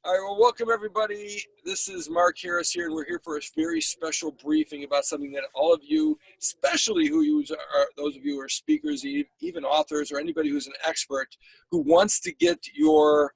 All right, well, welcome everybody. This is Mark Harris here, and we're here for a very special briefing about something that all of you, especially those of you who are speakers, even authors, or anybody who's an expert who wants to get your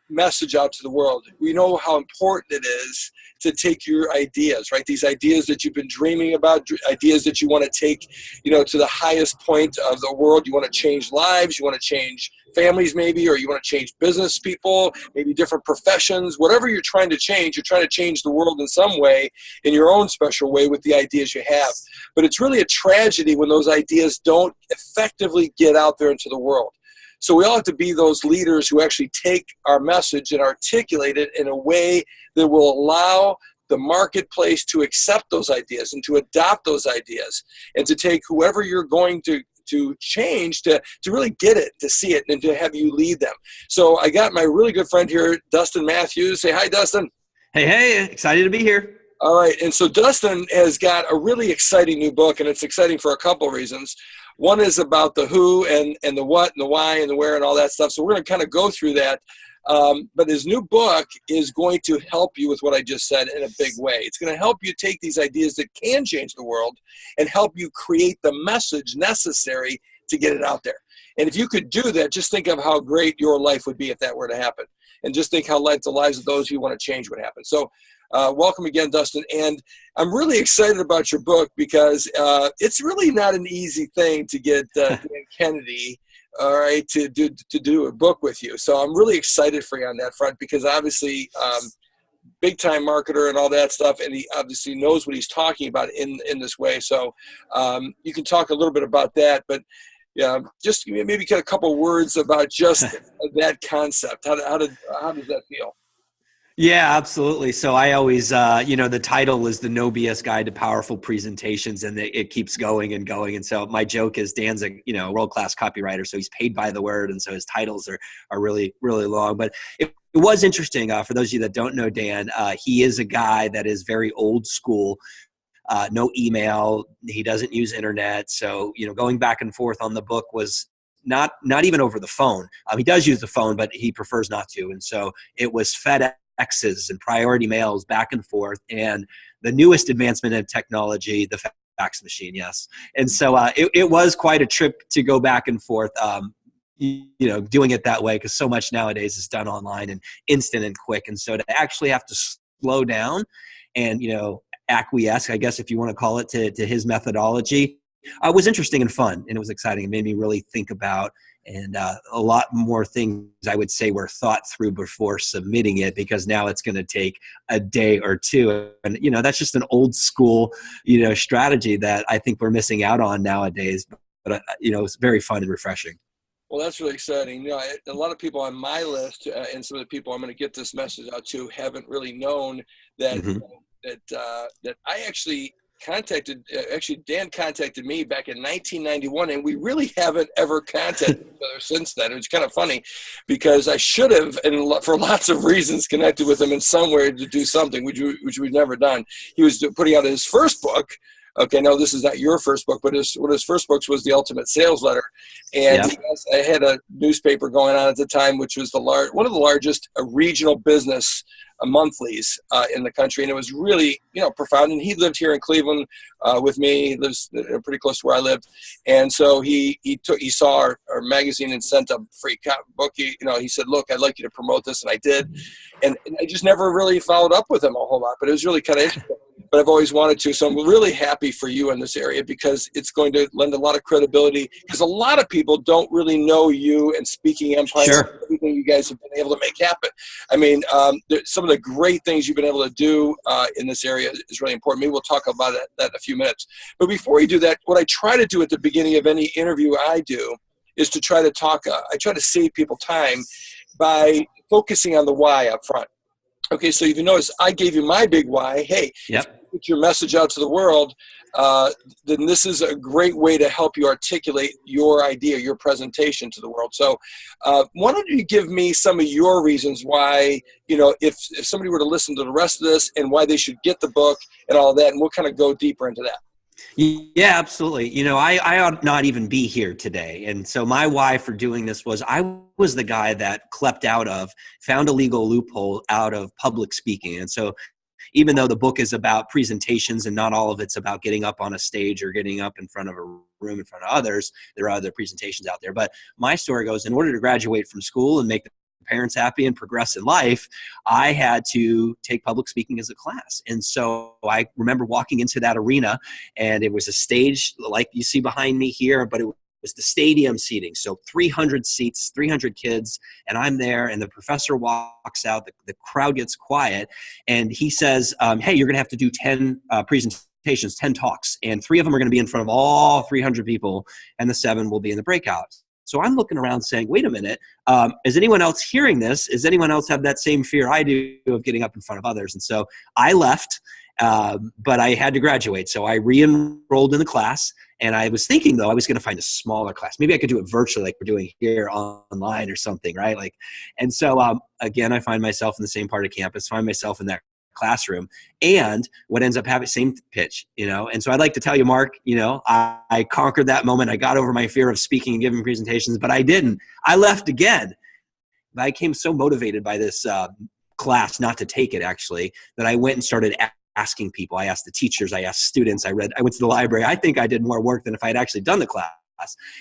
message out to the world. We know how important it is to take your ideas, right? These ideas that you've been dreaming about, ideas that you want to take, to the highest point of the world. You want to change lives, you want to change families maybe, or you want to change business people, maybe different professions, whatever you're trying to change the world in some way, in your own special way with the ideas you have. But it's really a tragedy when those ideas don't effectively get out there into the world. So we all have to be those leaders who actually take our message and articulate it in a way that will allow the marketplace to accept those ideas and to adopt those ideas, and to take whoever you're going to change to really get it, to see it, and to have you lead them. So I got my really good friend here, Dustin Matthews. Say hi, Dustin. Hey, excited to be here. All right, and so Dustin has got a really exciting new book, and it's exciting for a couple of reasons. One is about the who and the what and the why and the where and all that stuff. So we're going to kind of go through that. But his new book is going to help you with what I just said in a big way. It's going to help you take these ideas that can change the world and help you create the message necessary to get it out there. And if you could do that, just think of how great your life would be if that were to happen. And just think how the lives of those you want to change would happen. So welcome again, Dustin. And I'm really excited about your book because it's really not an easy thing to get Dan Kennedy, all right, to do a book with you. So I'm really excited for you on that front because obviously big time marketer and all that stuff, and he obviously knows what he's talking about in this way. So you can talk a little bit about that, but yeah, just maybe get a couple words about just that concept. How does that feel? Yeah, absolutely. So I always, the title is the No BS Guide to Powerful Presentations, and it keeps going and going. And so my joke is Dan's a world-class copywriter, so he's paid by the word, and so his titles are really, really long. But it was interesting for those of you that don't know Dan. He is a guy that is very old school. No email. He doesn't use internet. So, going back and forth on the book was not even over the phone. He does use the phone, but he prefers not to. And so it was FedExes and priority mails back and forth, and the newest advancement in technology, the fax machine. Yes. And so it was quite a trip to go back and forth, doing it that way, because so much nowadays is done online and instant and quick. And so to actually have to slow down and, acquiesce, I guess, if you want to call it, to his methodology, was interesting and fun, and it was exciting. It made me really think about, and a lot more things I would say were thought through before submitting it, because now it's going to take a day or two. And, that's just an old school, strategy that I think we're missing out on nowadays. But it's very fun and refreshing. Well, that's really exciting. A lot of people on my list and some of the people I'm going to get this message out to haven't really known that, that I actually Dan contacted me back in 1991, and we really haven't ever contacted each other since then. It was kind of funny because I should have, and for lots of reasons, connected with him in some way to do something, which we've never done. He was putting out his first book. Okay, no, this is not your first book, but one of his first books was The Ultimate Sales Letter. And I had a newspaper going on at the time, which was one of the largest regional business monthlies in the country. And it was really, profound. And he lived here in Cleveland with me. He lives pretty close to where I lived. And so he saw our magazine and sent a free book. He said, look, I'd like you to promote this. And I did. And I just never really followed up with him a whole lot, but it was really kind of interesting. But I've always wanted to. So I'm really happy for you in this area, because it's going to lend a lot of credibility, because a lot of people don't really know you and Speaking Empire, sure, everything you guys have been able to make happen. I mean, some of the great things you've been able to do in this area is really important. Maybe we'll talk about that in a few minutes. But before you do that, what I try to do at the beginning of any interview I do is to try to talk. I try to save people time by focusing on the why up front. Okay, so if you notice, I gave you my big why. Hey, if you put your message out to the world, then this is a great way to help you articulate your idea, your presentation to the world. So why don't you give me some of your reasons why, if somebody were to listen to the rest of this, and why they should get the book and all that, and we'll kind of go deeper into that. Yeah, absolutely. I ought not even be here today. And so my why for doing this was I was the guy that found a legal loophole out of public speaking. And so even though the book is about presentations and not all of it's about getting up on a stage or getting up in front of a room in front of others, there are other presentations out there. But my story goes, in order to graduate from school and make the parents happy and progress in life, I had to take public speaking as a class. And so I remember walking into that arena, and it was a stage like you see behind me here, but it was the stadium seating. So 300 seats, 300 kids, and I'm there, and the professor walks out, the crowd gets quiet, and he says, hey, you're going to have to do 10 presentations, 10 talks, and 3 of them are going to be in front of all 300 people, and the 7 will be in the breakout. So I'm looking around saying, wait a minute, is anyone else hearing this? Is anyone else have that same fear I do of getting up in front of others? And so I left, but I had to graduate. So I re-enrolled in the class, and I was thinking, though, I was going to find a smaller class. Maybe I could do it virtually like we're doing here online or something, right? And so, again, I find myself in the same part of campus, find myself in that classroom, and what ends up having same pitch, and so I'd like to tell you, Mark, I conquered that moment. I got over my fear of speaking and giving presentations, but I didn't. I left again. I became so motivated by this class not to take it, actually, that I went and started asking people. I asked the teachers, I asked students, I went to the library. I think I did more work than if I had actually done the class.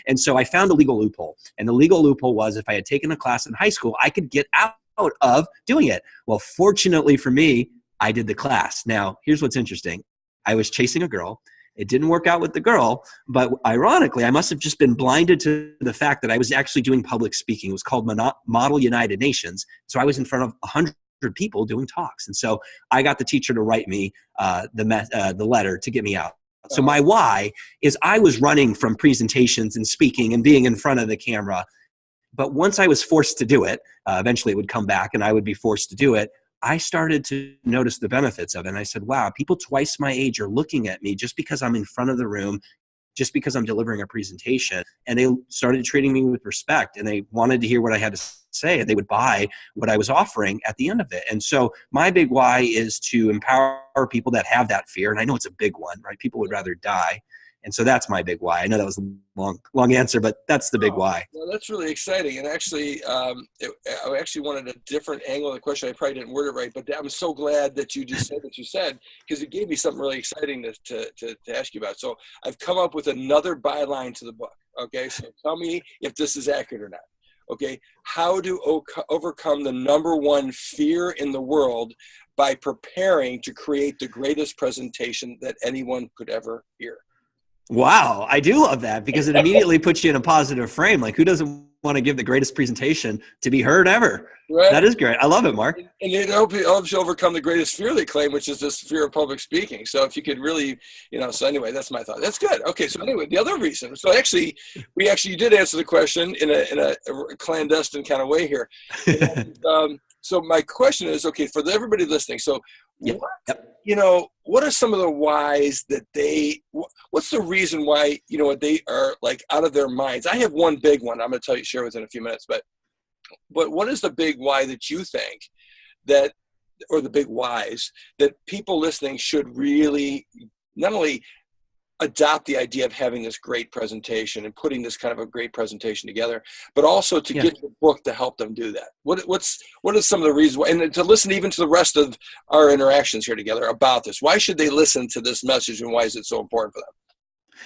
And so I found a legal loophole, and the legal loophole was if I had taken a class in high school, I could get out of doing it. Well, fortunately for me, I did the class. Now, here's what's interesting. I was chasing a girl. It didn't work out with the girl, but ironically, I must have just been blinded to the fact that I was actually doing public speaking. It was called Model United Nations. So I was in front of 100 people doing talks. And so I got the teacher to write me the letter to get me out. So my why is I was running from presentations and speaking and being in front of the camera. But once I was forced to do it, eventually it would come back and I would be forced to do it. I started to notice the benefits of it. And I said, wow, people twice my age are looking at me just because I'm in front of the room, just because I'm delivering a presentation. And they started treating me with respect, and they wanted to hear what I had to say, and they would buy what I was offering at the end of it. And so my big why is to empower people that have that fear. And I know it's a big one, right? People would rather die. And so that's my big why. I know that was a long answer, but that's the big why. Well, that's really exciting. And actually, I actually wanted a different angle of the question. I probably didn't word it right, but I'm so glad that you just said what you said, because it gave me something really exciting to ask you about. So I've come up with another byline to the book. Okay, so tell me if this is accurate or not. Okay, how to overcome the number one fear in the world by preparing to create the greatest presentation that anyone could ever hear. Wow, I do love that, because it immediately puts you in a positive frame. Like, who doesn't want to give the greatest presentation to be heard ever? Right. That is great. I love it, Mark. And it helps you overcome the greatest fear they claim, which is this fear of public speaking. So if you could really, so anyway, that's my thought. That's good. Okay, so anyway, the other reason. So actually, you did answer the question in a clandestine kind of way here. So my question is, okay, for everybody listening, so what are some of the whys that what's the reason why, they are like out of their minds? I have one big one I'm going to share within a few minutes, but what is the big why that you think or the big whys that people listening should really not only adopt the idea of having this great presentation and putting this kind of a great presentation together, but also to get the book to help them do that? What are some of the reasons and to listen even to the rest of our interactions here together about this? Why should they listen to this message, and why is it so important for them?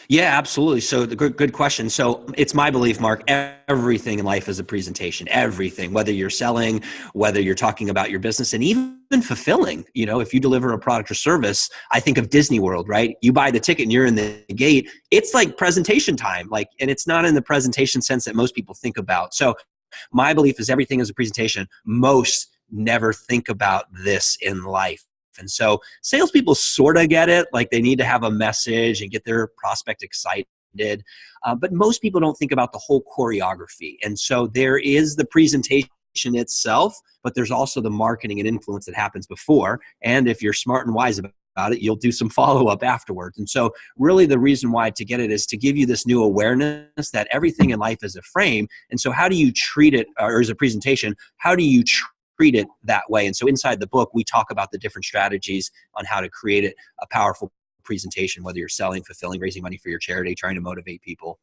Yeah, absolutely. So the good question. So it's my belief, Mark, everything in life is a presentation, everything, whether you're selling, whether you're talking about your business, and even fulfilling. If you deliver a product or service, I think of Disney World, right? You buy the ticket and you're in the gate. It's like presentation time, and it's not in the presentation sense that most people think about. So my belief is everything is a presentation. Most never think about this in life. And so salespeople sort of get it, like they need to have a message and get their prospect excited. But most people don't think about the whole choreography. And so there is the presentation itself, but there's also the marketing and influence that happens before. And if you're smart and wise about it, you'll do some follow-up afterwards. And so really the reason why to get it is to give you this new awareness that everything in life is a frame. And so how do you treat it, or as a presentation, how do you treat it that way? And so inside the book, we talk about the different strategies on how to create a powerful presentation, whether you're selling, fulfilling, raising money for your charity, trying to motivate people.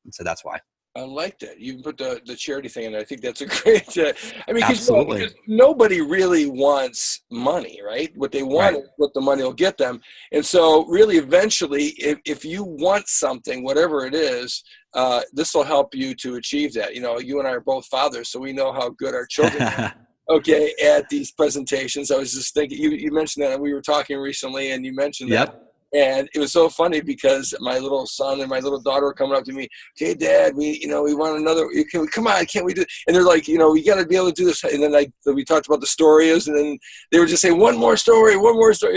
And so that's why. I like that. You put the charity thing in there. I think that's a great, I mean, Absolutely. because nobody really wants money, right? What they want is what the money will get them. And so really eventually, if you want something, whatever it is, this will help you to achieve that. You know, you and I are both fathers, so we know how good our children are. Okay, at these presentations. I was just thinking, you mentioned that, and we were talking recently, and you mentioned that. And it was so funny because my little son and my little daughter were coming up to me, "Okay, Dad, we want another. Come on, can't we do?" And they're like, we got to be able to do this. And then we talked about the stories, and then they were just saying, one more story. So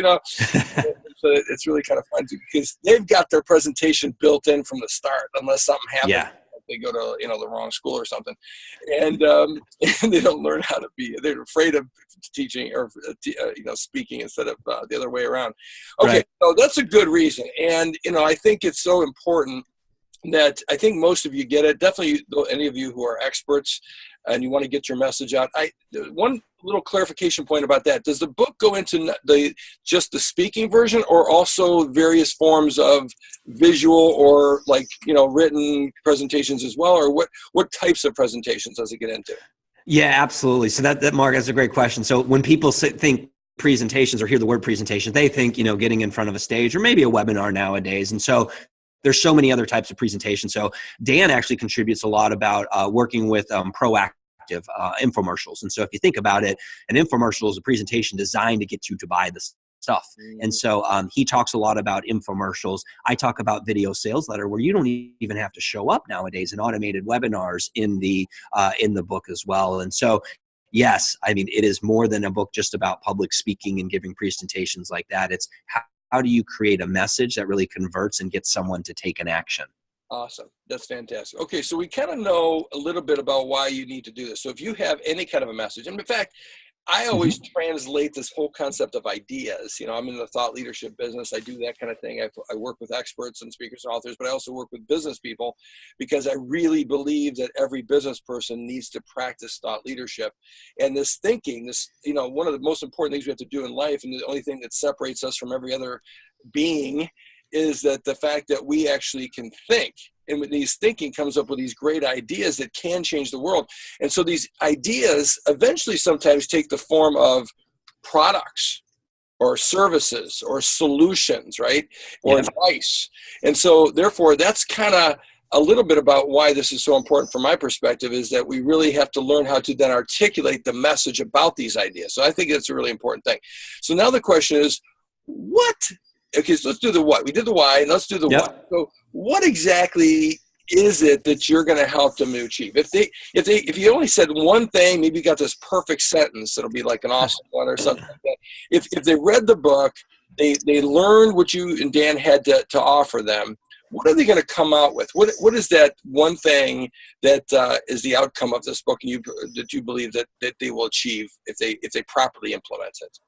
it's really kind of fun because they've got their presentation built in from the start, unless something happens. Yeah. They go to the wrong school or something, and they don't learn how to be. They're afraid of teaching or speaking instead of the other way around. Okay, right. So that's a good reason, and I think it's so important that I think most of you get it. Definitely, any of you who are experts and you want to get your message out. One little clarification point about that: does the book go into just the speaking version, or also various forms of visual or written presentations as well, or what types of presentations does it get into? Yeah, absolutely. So that Mark, that's a great question. So when people think presentations or hear the word presentation, they think getting in front of a stage or maybe a webinar nowadays, and so there's so many other types of presentations. So Dan actually contributes a lot about working with proactive infomercials. And so if you think about it, an infomercial is a presentation designed to get you to buy the stuff. And so he talks a lot about infomercials. I talk about video sales letter, where you don't even have to show up nowadays, and automated webinars in the book as well. And so yes, I mean, it is more than a book just about public speaking and giving presentations like that. It's how do you create a message that really converts and gets someone to take an action? Awesome. That's fantastic. Okay, so we kind of know a little bit about why you need to do this. So if you have any kind of a message, and in fact, I always translate this whole concept of ideas. I'm in the thought leadership business. I do that kind of thing. I work with experts and speakers and authors, but I also work with business people because I really believe that every business person needs to practice thought leadership. And this thinking, one of the most important things we have to do in life, and the only thing that separates us from every other being, is that the fact that we actually can think. And with these thinking comes up with these great ideas that can change the world. And so these ideas eventually sometimes take the form of products or services or solutions, right? Or advice. And so therefore, that's kind of a little bit about why this is so important from my perspective, is that we really have to learn how to then articulate the message about these ideas. So I think that's a really important thing. So now the question is, okay, so let's do the what. We did the why, and let's do the what. So what exactly is it that you're going to help them to achieve? If you only said one thing, maybe you got this perfect sentence that'll be like an awesome one or something like that. If they read the book, they learned what you and Dan had to offer them, what are they going to come out with? What is that one thing that is the outcome of this book, and that you believe that they will achieve if they properly implement it?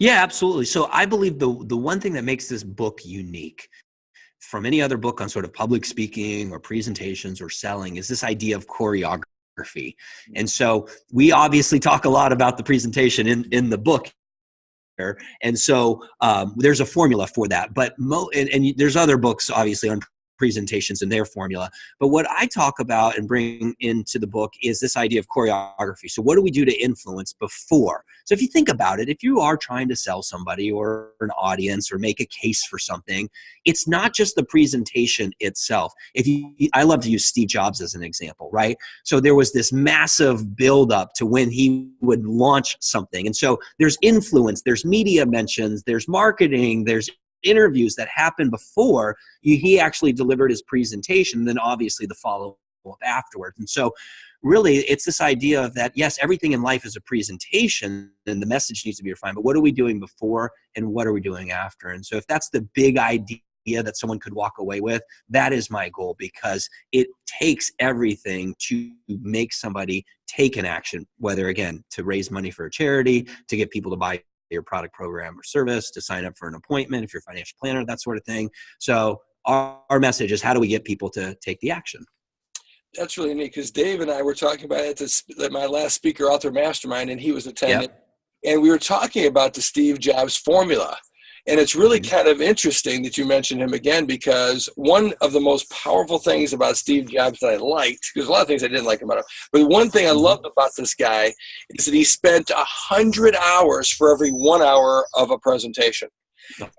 Yeah, absolutely. So I believe the one thing that makes this book unique from any other book on sort of public speaking or presentations or selling is this idea of choreography. And so we obviously talk a lot about the presentation in the book. And so there's a formula for that. But and there's other books, obviously, on presentations and their formula. But what I talk about and bring into the book is this idea of choreography. So what do we do to influence before? So if you think about it, if you are trying to sell somebody or an audience or make a case for something, it's not just the presentation itself. I love to use Steve Jobs as an example, right? So there was this massive buildup to when he would launch something. And so there's influence, there's media mentions, there's marketing, there's interviews that happened before he actually delivered his presentation, and then obviously the follow-up afterwards. And so really it's this idea of that, yes, everything in life is a presentation and the message needs to be refined, but what are we doing before and what are we doing after? And so if that's the big idea that someone could walk away with, that is my goal, because it takes everything to make somebody take an action, whether, again, to raise money for a charity, to get people to buy your product, program, or service, to sign up for an appointment if you're a financial planner, that sort of thing. So our message is, how do we get people to take the action? That's really neat, because Dave and I were talking about it at my last speaker author mastermind, and he was attending, and we were talking about the Steve Jobs formula. And it's really kind of interesting that you mentioned him again, because one of the most powerful things about Steve Jobs that I liked, because a lot of things I didn't like about him, but one thing I loved about this guy is that he spent 100 hours for every 1 hour of a presentation.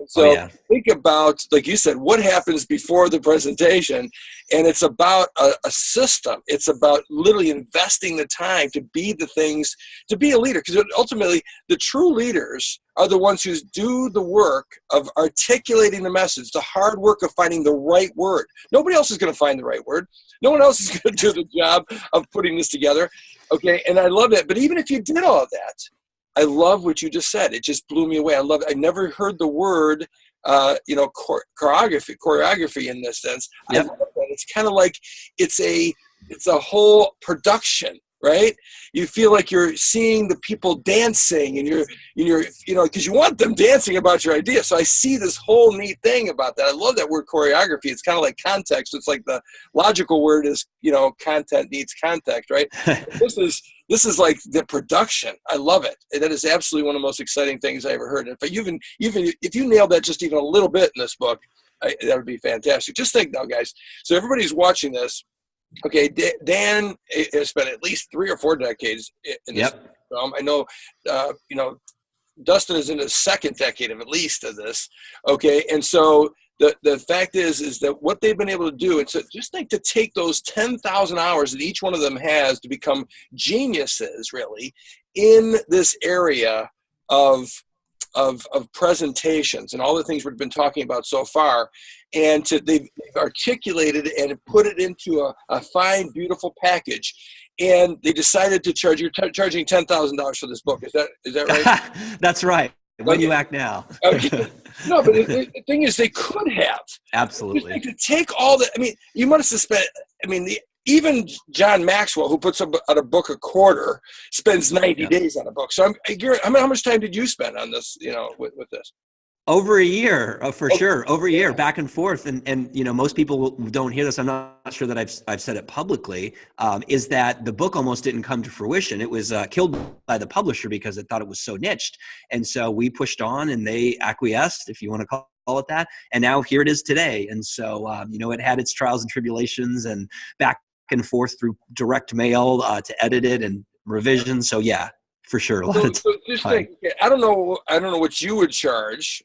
So think about, like you said, what happens before the presentation, and it's about a system. It's about literally investing the time to be the things, to be a leader, because ultimately the true leaders are the ones who do the work of articulating the message, the hard work of finding the right word. Nobody else is going to find the right word. No one else is going to do the job of putting this together. Okay, and I love that. But even if you did all of that, I love what you just said. It just blew me away. I never heard the word, choreography in this sense. Yep. I love that. It's kind of like it's a whole production, right? You feel like you're seeing the people dancing, and you're because you want them dancing about your idea. So I see this whole neat thing about that. I love that word choreography. It's kind of like context. It's like the logical word is, content needs context, right? This is like the production. I love it. That is absolutely one of the most exciting things I ever heard. And if you nail that just even a little bit in this book, that would be fantastic. Just think now, guys. So everybody's watching this. Okay, Dan has spent at least 3 or 4 decades in this film. I know, Dustin is in his 2nd decade of at least of this. Okay, and so the fact is that what they've been able to do, and so just think to take those 10,000 hours that each one of them has to become geniuses, really, in this area of presentations and all the things we've been talking about so far, and they've articulated and put it into a fine, beautiful package. And they decided to charge. You're charging $10,000 for this book. Is that right? That's right. When you act now. No, but the thing is, they could have. Absolutely. To take all that. I mean, you must have spent. I mean, even John Maxwell, who puts out a book a quarter, spends 90 days on a book. So how much time did you spend on this? With this. Over a year, for sure. Over a year, back and forth, and most people don't hear this. I'm not sure that I've said it publicly. Is that the book almost didn't come to fruition? It was killed by the publisher because it thought it was so niched, and so we pushed on, and they acquiesced, if you want to call it that. And now here it is today. And so it had its trials and tribulations, and back and forth through direct mail to edit it and revision. So yeah. For sure. So just think, I don't know what you would charge,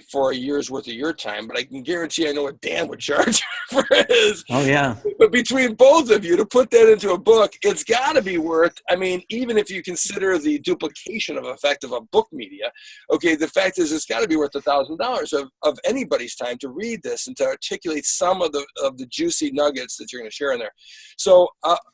for a year's worth of your time, but I can guarantee I know what Dan would charge for his. Oh, yeah. But between both of you, to put that into a book, it's got to be worth, even if you consider the duplication of effect of a book media, the fact is it's got to be worth $1,000 of anybody's time to read this and to articulate some of the juicy nuggets that you're going to share in there. So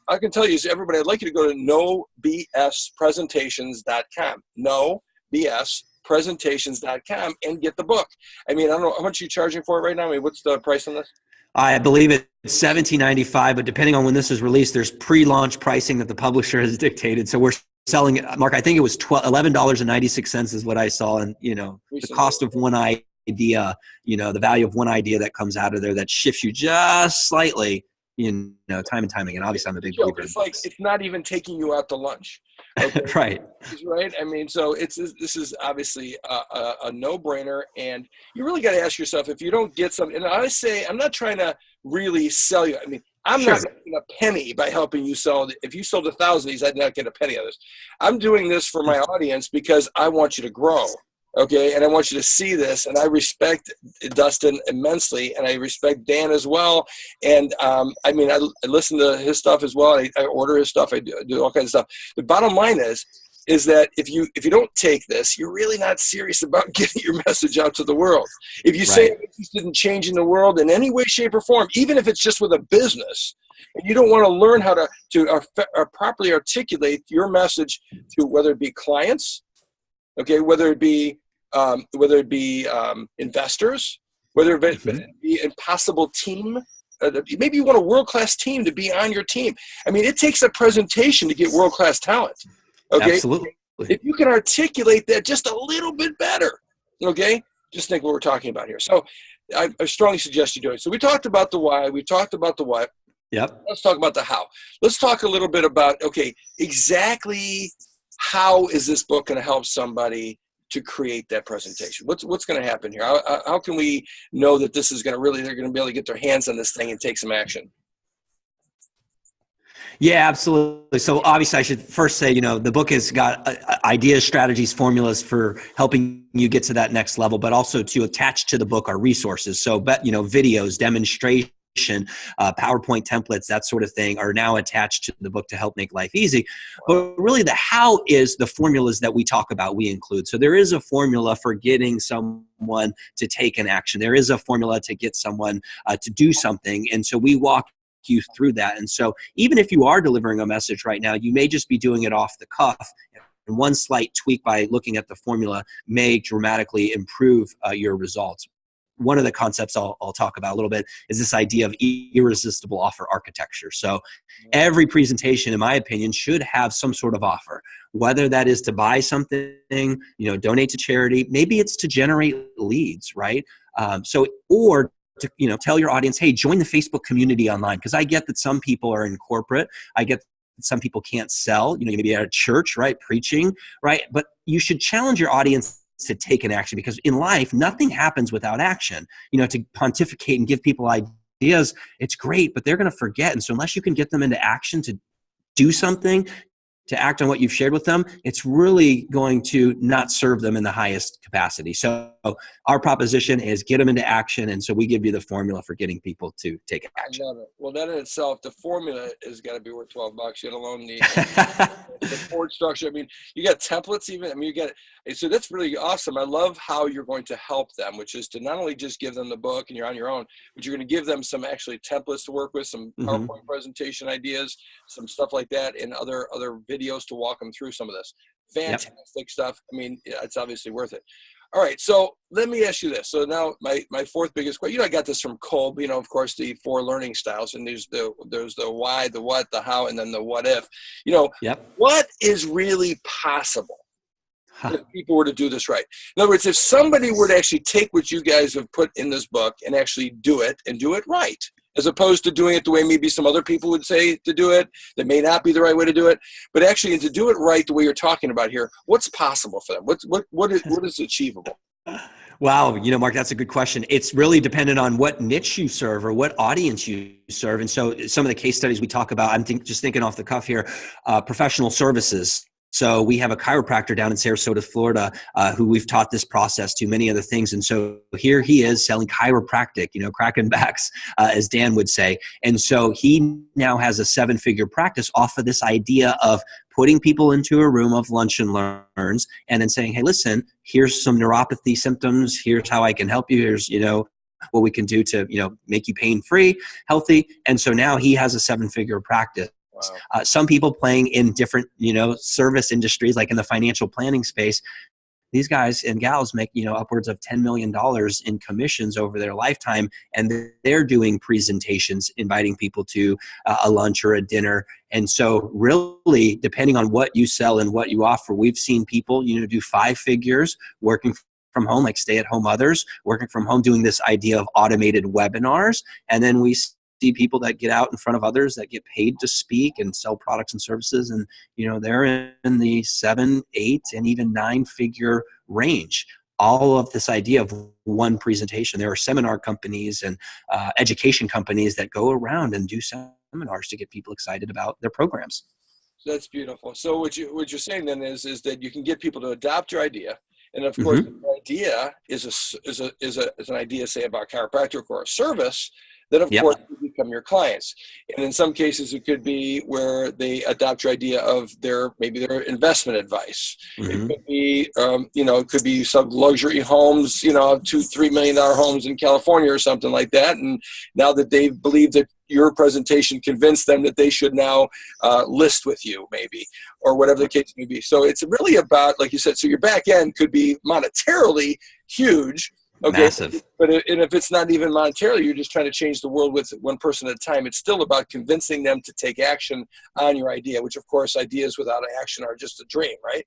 I can tell you, everybody, I'd like you to go to nobspresentations.com, nobspresentations.com, and get the book. I don't know how much you're charging for it right now. What's the price on this? I believe it's $17.95, but depending on when this is released, there's pre-launch pricing that the publisher has dictated. So we're selling it, Mark, I think it was $11.96 is what I saw. And, the cost of one idea, the value of one idea that comes out of there that shifts you just slightly, time and time again. Obviously, I'm a big believer. It's like it's not even taking you out to lunch. Right. Right. So this is obviously a no-brainer, and you really got to ask yourself if you don't get some. And I say, I'm not trying to really sell you. I'm not getting a penny by helping you sell. If you sold 1,000 of these, I'd not get a penny of this. I'm doing this for my audience because I want you to grow. And I want you to see this, and I respect Dustin immensely, and I respect Dan as well. And I listen to his stuff as well. I order his stuff. I do all kinds of stuff. The bottom line is that if you don't take this, you're really not serious about getting your message out to the world. If you say I'm interested in changing the world in any way, shape, or form, even if it's just with a business, and you don't want to learn how to properly articulate your message to whether it be clients, whether it be investors, whether it be a possible team. Maybe you want a world-class team to be on your team. It takes a presentation to get world-class talent. Absolutely. If you can articulate that just a little bit better, just think what we're talking about here. So I strongly suggest you do it. So we talked about the why. We talked about the what. Yep. Let's talk about the how. Let's talk a little bit about, exactly how is this book going to help somebody to create that presentation? What's going to happen here? How can we know that this is going to really, they're going to be able to get their hands on this thing and take some action? Yeah, absolutely. So obviously I should first say, the book has got ideas, strategies, formulas for helping you get to that next level, but also to attach to the book are resources. So, videos, demonstration, PowerPoint templates, that sort of thing are now attached to the book to help make life easy. But really the how is the formulas that we talk about, we include. So there is a formula for getting someone to take an action. There is a formula to get someone to do something. And so we walk you through that. And so even if you are delivering a message right now, you may just be doing it off the cuff. And one slight tweak by looking at the formula may dramatically improve your results. One of the concepts I'll talk about a little bit is this idea of irresistible offer architecture. So every presentation, in my opinion, should have some sort of offer, whether that is to buy something, donate to charity, maybe it's to generate leads, right? Or to tell your audience, hey, join the Facebook community online, because I get that some people are in corporate. I get that some people can't sell. You may be at a church, right, preaching, right? But you should challenge your audience to take an action, because in life, nothing happens without action. To pontificate and give people ideas, it's great, but they're going to forget. And so unless you can get them into action to do something, to act on what you've shared with them, it's really going to not serve them in the highest capacity. So our proposition is get them into action. And so we give you the formula for getting people to take action. I love it. Well, that in itself, the formula has got to be worth $12, let alone the board structure. I mean, you got templates even. I mean, so that's really awesome. I love how you're going to help them, which is to not only just give them the book and you're on your own, but you're going to give them some actually templates to work with, some PowerPoint presentation ideas, some stuff like that, and other videos to walk them through some of this. Fantastic stuff. I mean, it's obviously worth it. All right, so let me ask you this. So now my fourth biggest question, I got this from Kolb, of course, the 4 learning styles, and there's the why, the what, the how, and then the what if. What is really possible if people were to do this right? In other words, if somebody were to actually take what you guys have put in this book and actually do it and do it right, as opposed to doing it the way maybe some other people would say to do it, that may not be the right way to do it, but actually to do it right the way you're talking about here, what's possible for them? What is achievable? Wow, Mark, that's a good question. It's really dependent on what niche you serve or what audience you serve. And so some of the case studies we talk about, I'm just thinking off the cuff here, professional services. So we have a chiropractor down in Sarasota, Florida, who we've taught this process to, many other things. And so here he is selling chiropractic, cracking backs, as Dan would say. And so he now has a 7-figure practice off of this idea of putting people into a room of lunch and learns and then saying, hey, listen, here's some neuropathy symptoms. Here's how I can help you. Here's, what we can do to, make you pain-free, healthy. And so now he has a 7-figure practice. Wow. Some people playing in different, service industries, like in the financial planning space, these guys and gals make, upwards of $10 million in commissions over their lifetime. And they're doing presentations, inviting people to a lunch or a dinner. And so really, depending on what you sell and what you offer, we've seen people, do 5 figures working from home, like stay-at-home mothers, working from home, doing this idea of automated webinars. And then we see people that get out in front of others that get paid to speak and sell products and services. And, they're in the 7, 8, and even 9-figure range. All of this idea of one presentation. There are seminar companies and education companies that go around and do seminars to get people excited about their programs. That's beautiful. So what you're saying then is that you can get people to adopt your idea. And of course, the idea is an idea, say, about chiropractic or a service, that of course become your clients. And in some cases, it could be where they adopt your idea of their investment advice. It could be, it could be some luxury homes, $2-3 million homes in California or something like that. And now that they believe that your presentation convinced them that they should now list with you, maybe, or whatever the case may be. So it's really about, like you said, so your back end could be monetarily huge. Okay. Massive. But if it's not even monetarily, you're just trying to change the world with one person at a time. It's still about convincing them to take action on your idea, which of course ideas without action are just a dream, right?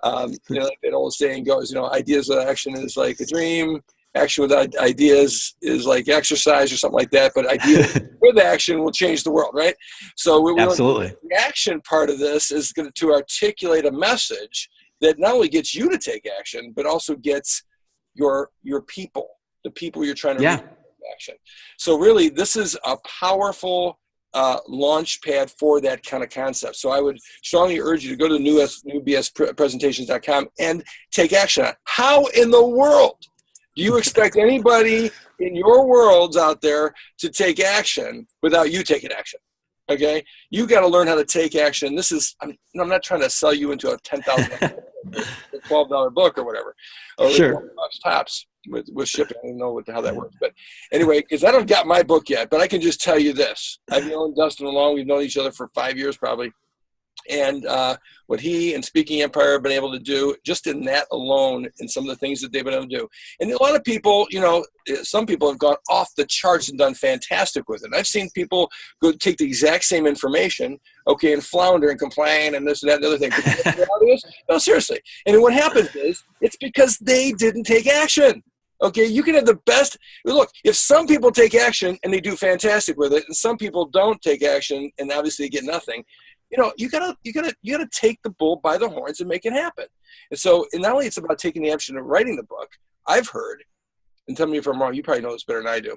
Like that old saying goes, ideas without action is like a dream. Action without ideas is like exercise or something like that. But ideas with action will change the world, right? So absolutely. The action part of this is going to articulate a message that not only gets you to take action, but also gets your people, the people you're trying to reach, action. So really, this is a powerful launch pad for that kind of concept. So I would strongly urge you to go to newbspresentations.com and take action on it. How in the world do you expect anybody in your worlds out there to take action without you taking action? Okay, you got to learn how to take action. This is, I'm not trying to sell you into a $10,000, $12 book or whatever, or $12 tops with shipping. I don't know how that works, but anyway, because I don't got my book yet, but I can just tell you this: I've known Dustin long. We've known each other for 5 years probably. And what he and Speaking Empire have been able to do, just in that alone, and some of the things that they've been able to do. And a lot of people, some people have gone off the charts and done fantastic with it. I've seen people go take the exact same information, okay, and flounder and complain and this and that and the other thing. But the reality is, no, seriously. And what happens is, it's because they didn't take action. Okay, you can have the best. Look, if some people take action and they do fantastic with it, and some people don't take action and obviously get nothing, you gotta take the bull by the horns and make it happen. And so, and not only it's about taking the action of writing the book. I've heard, and tell me if I'm wrong, you probably know this better than I do.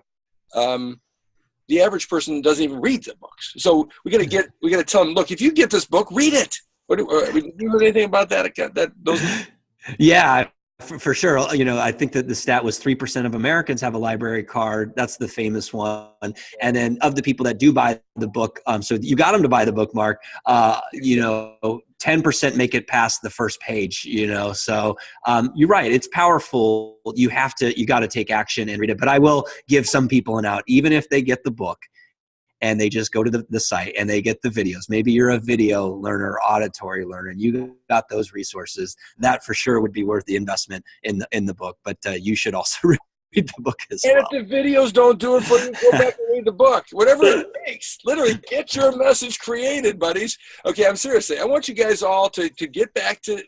The average person doesn't even read the books. So we gotta tell them, look, if you get this book, read it. Have you heard anything about that? Yeah. For sure. I think that the stat was 3% of Americans have a library card. That's the famous one. And then of the people that do buy the book, so you got them to buy the book, Mark, 10% make it past the first page, so you're right. It's powerful. You got to take action and read it. But I will give some people an out, even if they get the book and they just go to the site and they get the videos. Maybe you're a video learner, auditory learner, and you got those resources. That for sure would be worth the investment in the book. But you should also read the book as well. And if the videos don't do it for you, go back and read the book. Whatever it takes. Literally, get your message created, buddies. Okay, I'm seriously. I want you guys all to get back to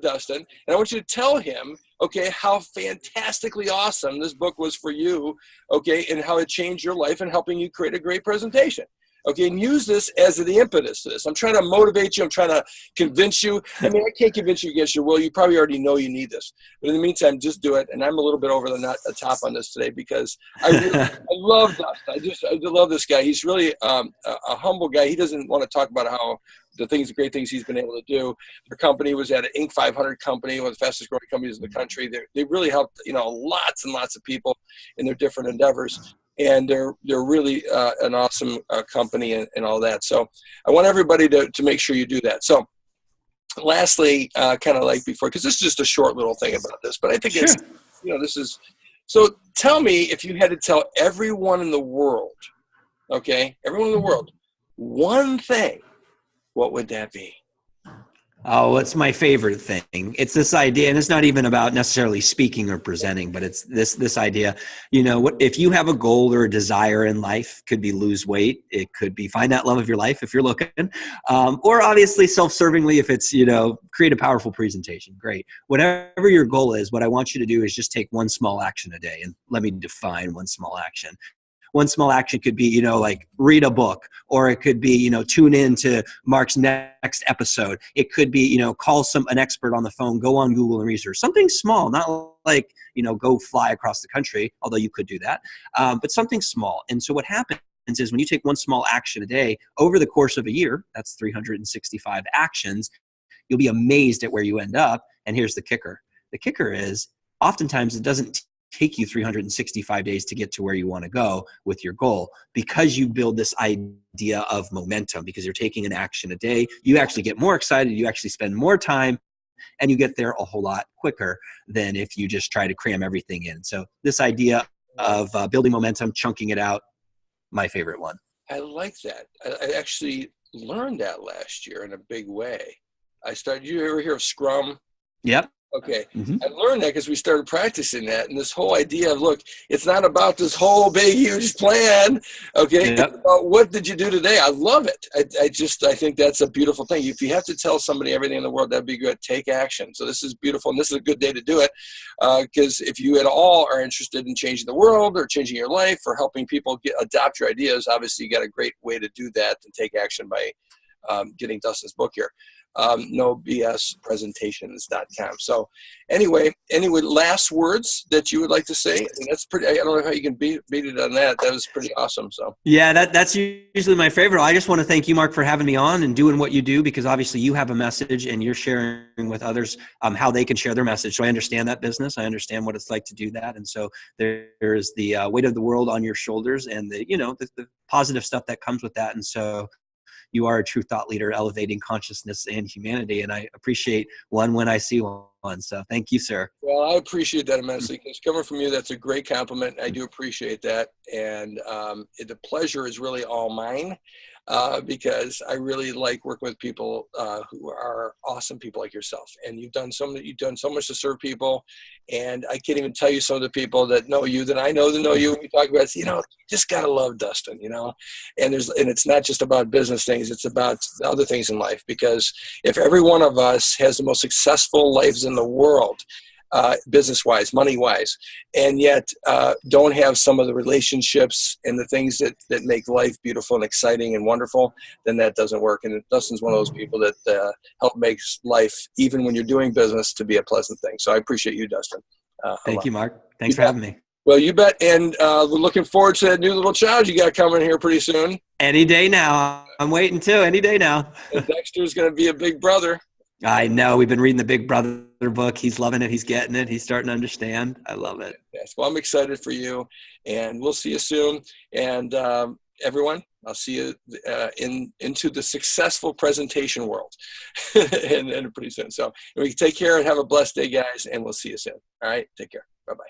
Dustin, and I want you to tell him, okay, how fantastically awesome this book was for you, okay, and how it changed your life and helping you create a great presentation. Okay, and use this as the impetus to this. I'm trying to motivate you. I'm trying to convince you. I mean, I can't convince you against your will. You probably already know you need this. But in the meantime, just do it. And I'm a little bit over the top on this today because I love Dustin. I love this guy. He's really a humble guy. He doesn't want to talk about how the great things he's been able to do. Their company was at an Inc. 500 company, one of the fastest growing companies in the country. They really helped, lots and lots of people in their different endeavors. And they're really an awesome company and all that. So I want everybody to make sure you do that. So lastly, kind of like before, because this is just a short little thing about this, but I think it's, this is, so tell me if you had to tell everyone in the world, okay, everyone in the world, one thing, what would that be? Oh, it's my favorite thing. It's this idea, and it's not even about necessarily speaking or presenting, but it's this idea, if you have a goal or a desire in life, could be lose weight. It could be find that love of your life if you're looking, or obviously self-servingly if it's, create a powerful presentation. Great. Whatever your goal is, what I want you to do is just take one small action a day. And let me define one small action. One small action could be, like read a book, or it could be, tune in to Mark's next episode. It could be, call an expert on the phone, go on Google and research. Something small, not like, go fly across the country, although you could do that, but something small. And so what happens is when you take one small action a day over the course of a year, that's 365 actions, you'll be amazed at where you end up. And here's the kicker. The kicker is oftentimes it doesn't take you 365 days to get to where you want to go with your goal, because you build this idea of momentum, because you're taking an action a day. You actually get more excited. You actually spend more time, and you get there a whole lot quicker than if you just try to cram everything in. So this idea of building momentum, chunking it out, my favorite one. I like that. I actually learned that last year in a big way. You ever hear of Scrum? Yep. Okay. Mm-hmm. I learned that because we started practicing that. And this whole idea of, look, it's not about this whole big, huge plan. Okay. Yep. It's about what did you do today? I love it. I think that's a beautiful thing. If you have to tell somebody everything in the world, that'd be good. Take action. So this is beautiful. And this is a good day to do it. Because if you at all are interested in changing the world or changing your life or helping people adopt your ideas, obviously you got a great way to do that and take action by getting Dustin's book here. nobspresentations.com. So anyway, last words that you would like to say? And that's pretty, I don't know how you can beat it on that. That was pretty awesome. So yeah, that's usually my favorite. I just want to thank you, Mark, for having me on and doing what you do, because obviously you have a message and you're sharing with others how they can share their message. So I understand that business. I understand what it's like to do that. And so there is the weight of the world on your shoulders, and the positive stuff that comes with that. And so you are a true thought leader, elevating consciousness and humanity. And I appreciate one when I see one. So thank you, sir. Well, I appreciate that immensely, because coming from you, that's a great compliment. I do appreciate that. And the pleasure is really all mine, because I really like working with people who are awesome people like yourself. And you've done so much to serve people. And I can't even tell you some of the people that know you, that I know that know you. We talk about, just got to love Dustin, and it's not just about business things. It's about other things in life, because if every one of us has the most successful lives in the world, business-wise, money-wise, and yet don't have some of the relationships and the things that make life beautiful and exciting and wonderful, then that doesn't work. And Dustin's one of those people that help makes life, even when you're doing business, to be a pleasant thing. So I appreciate you, Dustin. Thank you, Mark. Thanks for having me. Well, you bet. And we're looking forward to that new little child you got coming here pretty soon. Any day now. I'm waiting too. Any day now. And Dexter's going to be a big brother. I know. We've been reading the Big Brother book. He's loving it. He's getting it. He's starting to understand. I love it. Yes. Well, I'm excited for you, and we'll see you soon. And everyone, I'll see you into the successful presentation world and pretty soon. So we take care and have a blessed day, guys, and we'll see you soon. All right. Take care. Bye-bye.